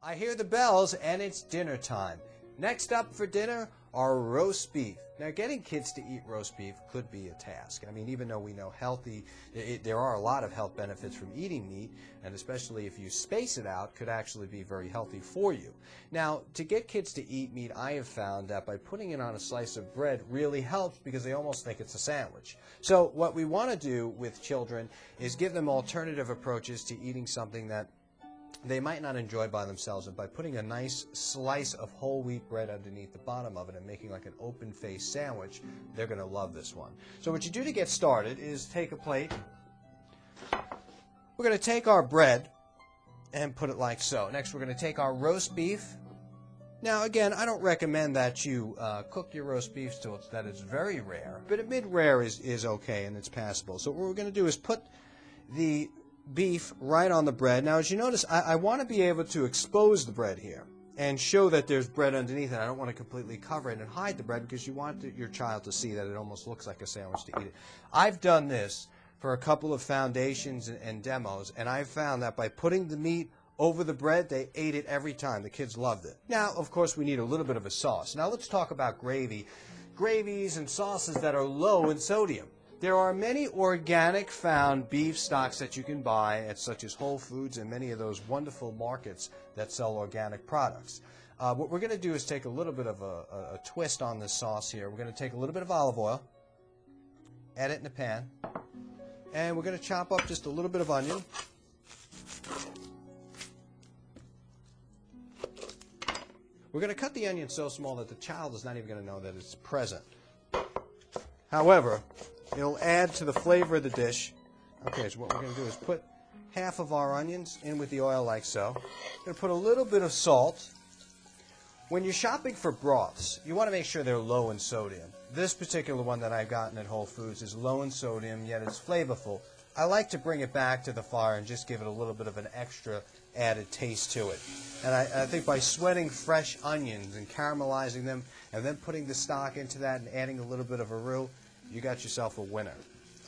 I hear the bells and it's dinner time. Next up for dinner are roast beef. Now, getting kids to eat roast beef could be a task. I mean, even though we know there are a lot of health benefits from eating meat, and especially if you space it out, could actually be very healthy for you. Now, to get kids to eat meat, I have found that by putting it on a slice of bread really helps because they almost think it's a sandwich. So what we want to do with children is give them alternative approaches to eating something that they might not enjoy by themselves, and by putting a nice slice of whole wheat bread underneath the bottom of it and making like an open-faced sandwich, they're going to love this one. So what you do to get started is take a plate. We're going to take our bread and put it like so. Next, we're going to take our roast beef. Now, again, I don't recommend that you cook your roast beef till that it's very rare, but a mid-rare is okay and it's passable. So what we're going to do is put the beef right on the bread. Now, as you notice, I want to be able to expose the bread here and show that there's bread underneath it. I don't want to completely cover it and hide the bread because you want your child to see that it almost looks like a sandwich to eat it. I've done this for a couple of foundations and demos, and I've found that by putting the meat over the bread, they ate it every time. The kids loved it. Now, of course, we need a little bit of a sauce. Now, let's talk about gravy. Gravies and sauces that are low in sodium. There are many organic found beef stocks that you can buy at such as Whole Foods and many of those wonderful markets that sell organic products. What we're going to do is take a little bit of a twist on this sauce here. We're going to take a little bit of olive oil, add it in the pan, and we're going to chop up just a little bit of onion. We're going to cut the onion so small that the child is not even going to know that it's present. However, it'll add to the flavor of the dish. Okay, so what we're going to do is put half of our onions in with the oil like so. We're going to put a little bit of salt. When you're shopping for broths, you want to make sure they're low in sodium. This particular one that I've gotten at Whole Foods is low in sodium, yet it's flavorful. I like to bring it back to the fire and just give it a little bit of an extra added taste to it. And I think by sweating fresh onions and caramelizing them and then putting the stock into that and adding a little bit of a roux, you got yourself a winner.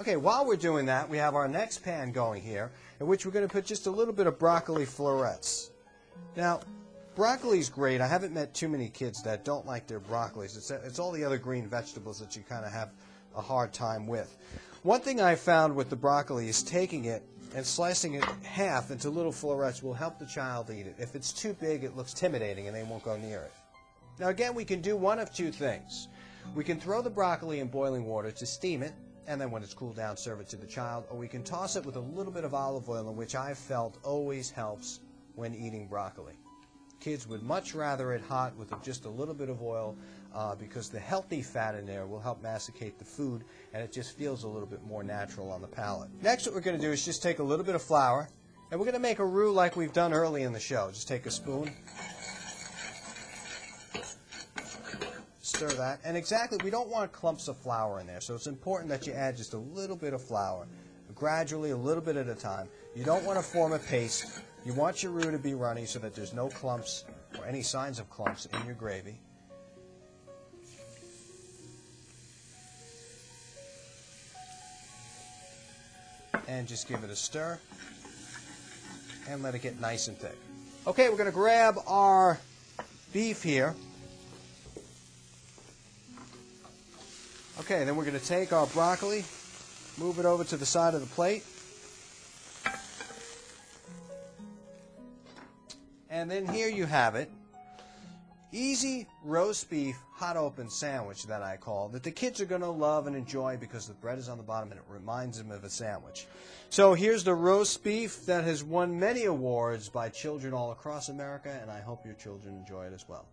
Okay, while we're doing that, we have our next pan going here, in which we're going to put just a little bit of broccoli florets. Now, broccoli's great. I haven't met too many kids that don't like their broccolis. It's all the other green vegetables that you kind of have a hard time with. One thing I found with the broccoli is taking it and slicing it half into little florets will help the child eat it. If it's too big, it looks intimidating and they won't go near it. Now, again, we can do one of two things. We can throw the broccoli in boiling water to steam it, and then when it's cooled down, serve it to the child, or we can toss it with a little bit of olive oil, in which I've felt always helps when eating broccoli. Kids would much rather it hot with just a little bit of oil because the healthy fat in there will help masticate the food, and it just feels a little bit more natural on the palate. Next, what we're going to do is just take a little bit of flour, and we're going to make a roux like we've done early in the show. Just take a spoon. Stir that, and exactly, we don't want clumps of flour in there, so it's important that you add just a little bit of flour, gradually, a little bit at a time. You don't want to form a paste. You want your roux to be runny so that there's no clumps or any signs of clumps in your gravy. And just give it a stir and let it get nice and thick. Okay, we're going to grab our beef here. Okay, then we're going to take our broccoli, move it over to the side of the plate. And then here you have it. Easy roast beef hot open sandwich that I call, that the kids are going to love and enjoy because the bread is on the bottom and it reminds them of a sandwich. So here's the roast beef that has won many awards by children all across America, and I hope your children enjoy it as well.